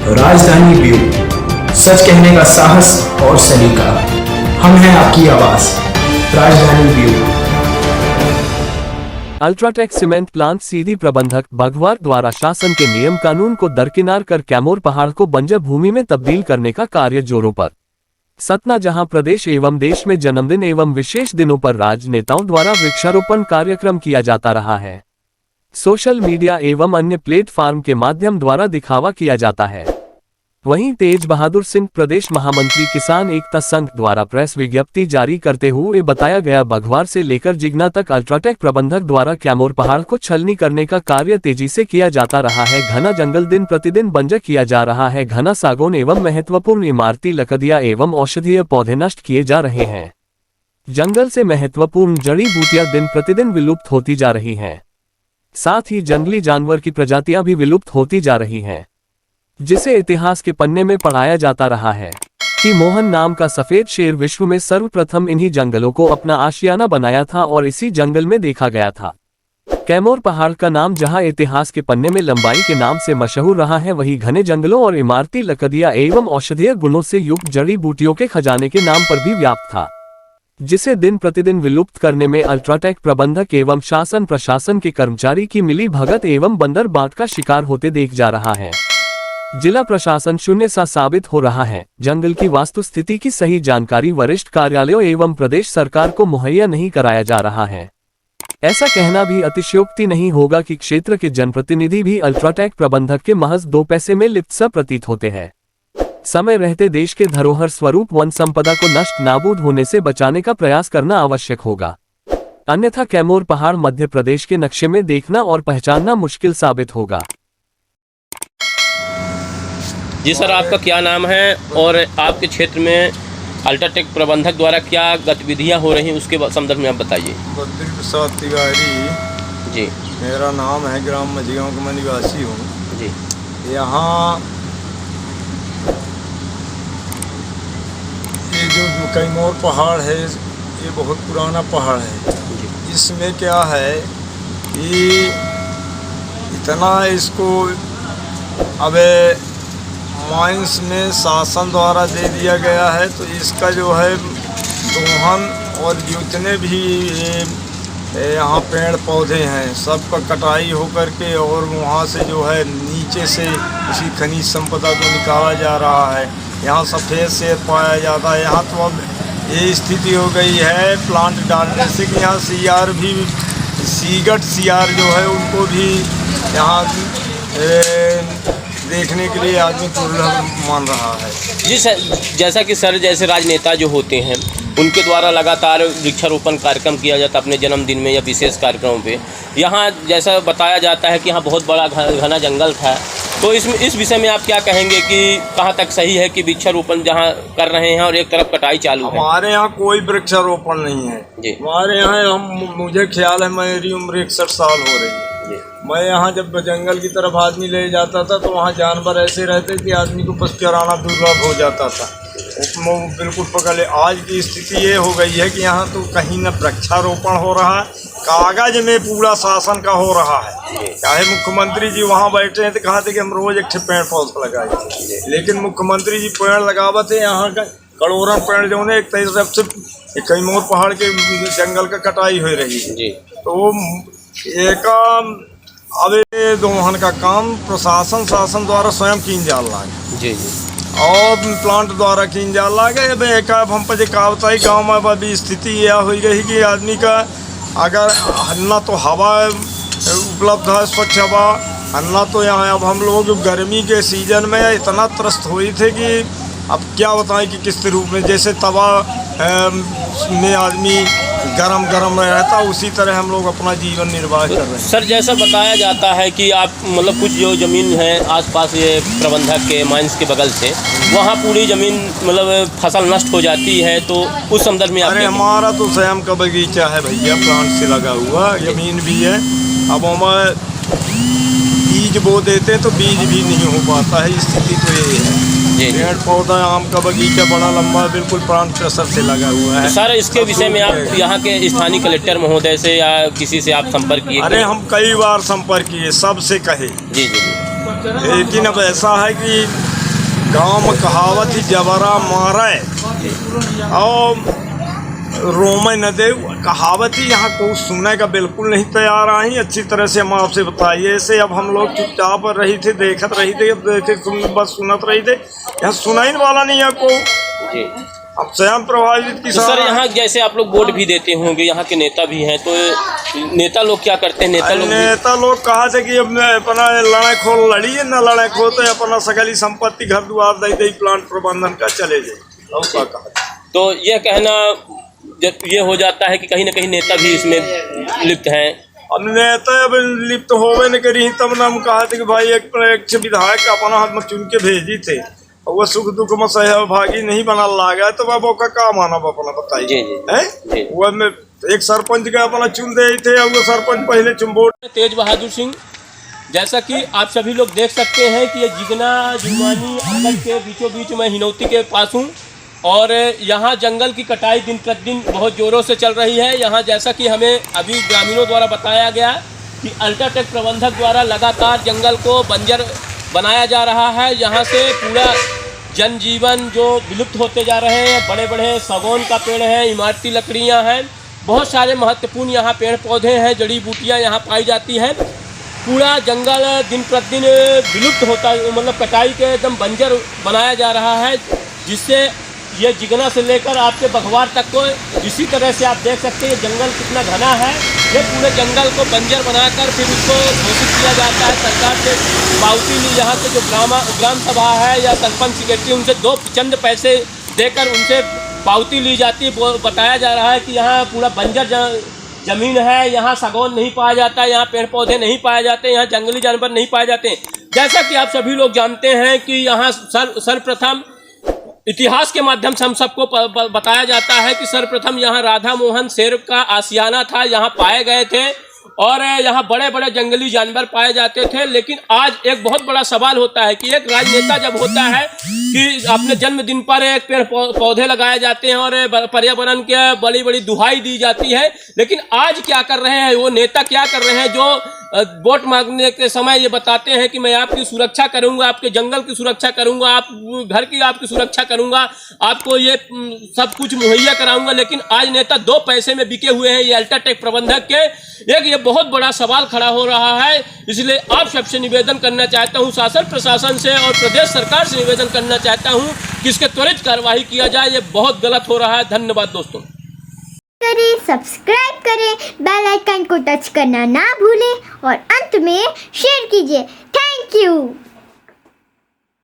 राजधानी व्यू, सच कहने का साहस और सलीका। हम हैं आपकी आवाज, राजधानी व्यू। अल्ट्राटेक सीमेंट प्लांट सीधी प्रबंधक बघवार द्वारा शासन के नियम कानून को दरकिनार कर कैमोर पहाड़ को बंजर भूमि में तब्दील करने का कार्य जोरों पर। सतना, जहां प्रदेश एवं देश में जन्मदिन एवं विशेष दिनों पर राजनेताओं द्वारा वृक्षारोपण कार्यक्रम किया जाता रहा है। सोशल मीडिया एवं अन्य प्लेटफॉर्म के माध्यम द्वारा दिखावा किया जाता है। वहीं तेज बहादुर सिंह, प्रदेश महामंत्री किसान एकता संघ द्वारा प्रेस विज्ञप्ति जारी करते हुए बताया गया, बघवार से लेकर जिगना तक अल्ट्राटेक प्रबंधक द्वारा कैमोर पहाड़ को छलनी करने का कार्य तेजी से किया जाता रहा है। घना जंगल दिन प्रतिदिन बंजर किया जा रहा है। घना सागौन एवं महत्वपूर्ण इमारती लकड़ियां एवं औषधीय पौधे नष्ट किए जा रहे हैं। जंगल से महत्वपूर्ण जड़ी बूटियां दिन प्रतिदिन विलुप्त होती जा रही हैं। साथ ही जंगली जानवर की प्रजातियां भी विलुप्त होती जा रही हैं, जिसे इतिहास के पन्ने में पढ़ाया जाता रहा है कि मोहन नाम का सफेद शेर विश्व में सर्वप्रथम इन्हीं जंगलों को अपना आशियाना बनाया था और इसी जंगल में देखा गया था। कैमोर पहाड़ का नाम जहां इतिहास के पन्ने में लंबाई के नाम से मशहूर रहा है, वहीं घने जंगलों और इमारती लकड़ियां एवं औषधीय गुणों से युक्त जड़ी बूटियों के खजाने के नाम पर भी व्याप्त था, जिसे दिन प्रतिदिन विलुप्त करने में अल्ट्राटेक प्रबंधक एवं शासन प्रशासन के कर्मचारी की मिली भगत एवं बंदर बाट का शिकार होते देख जा रहा है। जिला प्रशासन शून्य सा साबित हो रहा है। जंगल की वास्तुस्थिति की सही जानकारी वरिष्ठ कार्यालयों एवं प्रदेश सरकार को मुहैया नहीं कराया जा रहा है। ऐसा कहना भी अतिशयोक्ति नहीं होगा कि क्षेत्र के जनप्रतिनिधि भी अल्ट्राटेक प्रबंधक के महज 2 पैसे में लिप्त सा प्रतीत होते हैं। समय रहते देश के धरोहर स्वरूप वन संपदा को नष्ट नाबूद होने से बचाने का प्रयास करना आवश्यक होगा, अन्यथा कैमोर पहाड़ मध्य प्रदेश के नक्शे में देखना और पहचानना मुश्किल साबित होगा। जी सर, आपका क्या नाम है और आपके क्षेत्र में अल्ट्राटेक प्रबंधक द्वारा क्या गतिविधियां हो रही हैं उसके संदर्भ में आप बताइए। बद्री प्रसाद तिवारी जी मेरा नाम है, ग्राम मझगांव का मैं निवासी हूँ जी। यहाँ ये जो कैमोर पहाड़ है, ये बहुत पुराना पहाड़ है। इसमें क्या है कि इतना इसको अब माइंस में शासन द्वारा दे दिया गया है, तो इसका जो है दोहन और जितने भी यहाँ पेड़ पौधे हैं सबका कटाई होकर के और वहाँ से जो है नीचे से उसी खनिज संपदा को निकाला जा रहा है। यहाँ सफ़ेद सेब पाया जाता है। यहाँ तो अब ये स्थिति हो गई है प्लांट डालने से कि यहाँ सीआर भी, सीगट सीआर जो है उनको भी यहाँ देखने के लिए आदमी दुर्लभ मान रहा है। जी सर, जैसा कि सर जैसे राजनेता जो होते हैं उनके द्वारा लगातार वृक्षारोपण कार्यक्रम किया जाता है अपने जन्मदिन में या विशेष कार्यक्रमों पे। यहाँ जैसा बताया जाता है कि यहाँ बहुत बड़ा घना जंगल था, तो इस विषय में आप क्या कहेंगे कि कहाँ तक सही है कि वृक्षारोपण जहाँ कर रहे हैं और एक तरफ कटाई चालू है? हमारे यहाँ कोई वृक्षारोपण नहीं है जी। हमारे यहाँ मुझे ख्याल है मेरी उम्र 61 साल हो रही है। मैं यहाँ जब जंगल की तरफ आदमी ले जाता था तो वहाँ जानवर ऐसे रहते कि आदमी को बस चराना दुर्लभ हो जाता था, वो बिल्कुल पकड़ ले। आज की स्थिति ये हो गई है कि यहाँ तो कहीं न वृक्षारोपण हो रहा है, कागज में पूरा शासन का हो रहा है। चाहे मुख्यमंत्री जी वहाँ बैठे हैं तो कहा थे कि हम रोज एक पेड़ पौधा लगाए थे, लेकिन मुख्यमंत्री जी पेड़ लगावत है यहाँ का करोड़ों पेड़ जो है एक तरफ से कैमोर पहाड़ के जंगल का कटाई हो रही है। तो एक अब दोहन का काम प्रशासन शासन द्वारा स्वयं कीन जा रहा है जी और प्लांट द्वारा कीन जा रहा है। एक हम पर बताई गाँव में अभी स्थिति यह हो गई कि आदमी का अगर ना तो हवा उपलब्ध है, स्वच्छ हवा, ना तो यहाँ अब हम लोग गर्मी के सीजन में इतना त्रस्त हुए थे कि अब क्या बताएं कि किस रूप में जैसे तवा में आदमी गरम रहता, उसी तरह हम लोग अपना जीवन निर्वाह कर रहे हैं। सर, जैसा बताया जाता है कि आप मतलब कुछ जो ज़मीन है आसपास ये प्रबंधक के माइंस के बगल से, वहाँ पूरी ज़मीन मतलब फसल नष्ट हो जाती है, तो उस संदर्भ में अरे हमारा तो स्वयं का बगीचा है भैया, प्लांट से लगा हुआ ज़मीन भी है। अब हमें बीज बो देते हैं तो बीज भी नहीं हो पाता है, स्थिति तो ये है। पेड़ पौधा आम का बगीचा बड़ा लंबा बिल्कुल प्लांट प्रेशर से लगा हुआ है। सर, इसके विषय में आप यहाँ के स्थानीय कलेक्टर महोदय से या किसी से आप संपर्क किए? अरे हम कई बार संपर्क किए, सबसे कहे जी, लेकिन अब ऐसा है कि गाँव में कहावत ही जबरा मारे और रोमे न दे, कहावत ही यहाँ को सुनने का बिल्कुल नहीं तैयार आई। अच्छी तरह से हम आपसे बताइए। ऐसे अब हम लोग चुपचाप रही थे, देखत रही थे, अब देखे बस सुनत रही थे, यहाँ सुनाई वाला नहीं है को। अब स्वयं प्रभावित तो किसान। सर यहाँ जैसे आप लोग वोट भी देते होंगे, यहाँ के नेता भी हैं, तो नेता लोग क्या करते हैं? नेता लोग कहा से कि अब अपना लड़ाई खो लड़िए, न लड़ाई खो तो अपना सकली संपत्ति घर द्वार दे प्लांट प्रबंधन का चले जाए। तो यह कहना जब ये हो जाता है कि कहीं ना कहीं नेता भी इसमें लिप्त हैं। अब नेता अब लिप्त होवे न करी, तब न हम कहा थे कि भाई एक विधायक अपना हाथ में चुन के भेजी थे, वो सुख दुख में सहभागी नहीं बना लागा, तो अब का काम आना अपना बताइए। वो में एक सरपंच का अपना चुन दे थे, वो सरपंच पहले चुनबोट। तेज बहादुर सिंह, जैसा कि आप सभी लोग देख सकते हैं कि ये जिगना जुगवानी अंगल के बीचों बीच में हिनौती के पास हूँ और यहाँ जंगल की कटाई दिन प्रतिदिन बहुत ज़ोरों से चल रही है। यहाँ जैसा कि हमें अभी ग्रामीणों द्वारा बताया गया कि अल्ट्राटेक प्रबंधक द्वारा लगातार जंगल को बंजर बनाया जा रहा है। यहाँ से पूरा जनजीवन जो विलुप्त होते जा रहे हैं, बड़े बड़े सागौन का पेड़ है, इमारती लकड़ियाँ हैं, बहुत सारे महत्वपूर्ण यहाँ पेड़ पौधे हैं, जड़ी बूटियाँ यहाँ पाई जाती हैं। पूरा जंगल दिन प्रतिदिन विलुप्त होता, मतलब कटाई के एकदम बंजर बनाया जा रहा है, जिससे ये जिगना से लेकर आपके बघवार तक को इसी तरह से आप देख सकते हैं जंगल कितना घना है। ये पूरे जंगल को बंजर बनाकर फिर उसको घोषित किया जाता है सरकार से पावती ली। यहाँ के जो ग्राम सभा है या सरपंच सेक्रेटरी, उनसे दो चंद पैसे देकर उनसे पावती ली जाती है। बताया जा रहा है कि यहाँ पूरा बंजर जमीन है, यहाँ सागौन नहीं पाया जाता, यहाँ पेड़ पौधे नहीं पाए जाते, यहाँ जंगली जानवर नहीं पाए जाते। जैसा कि आप सभी लोग जानते हैं कि यहाँ सर्वप्रथम इतिहास के माध्यम से हम सबको बताया जाता है कि सर्वप्रथम यहाँ राधा मोहन शेर का आशियाना था, यहाँ पाए गए थे और यहाँ बड़े बड़े जंगली जानवर पाए जाते थे। लेकिन आज एक बहुत बड़ा सवाल होता है कि एक राजनेता जब होता है कि अपने जन्मदिन पर एक पेड़ पौधे लगाए जाते हैं और पर्यावरण के बड़ी बड़ी दुहाई दी जाती है, लेकिन आज क्या कर रहे हैं वो नेता, क्या कर रहे हैं जो वोट मांगने के समय ये बताते हैं कि मैं आपकी सुरक्षा करूंगा, आपके जंगल की सुरक्षा करूंगा, आप घर की आपकी सुरक्षा करूंगा, आपको ये सब कुछ मुहैया कराऊंगा। लेकिन आज नेता दो पैसे में बिके हुए हैं। ये अल्ट्राटेक प्रबंधक के एक ये बहुत बड़ा सवाल खड़ा हो रहा है। इसलिए आप सबसे निवेदन करना चाहता हूं, शासन प्रशासन से और प्रदेश सरकार से निवेदन करना चाहता हूं कि इसके त्वरित कार्रवाई किया जाए। ये बहुत गलत हो रहा है। धन्यवाद दोस्तों। करें, सब्सक्राइब करें, बेल आइकन को टच करना ना भूलें और अंत में शेयर कीजिए। Thank you.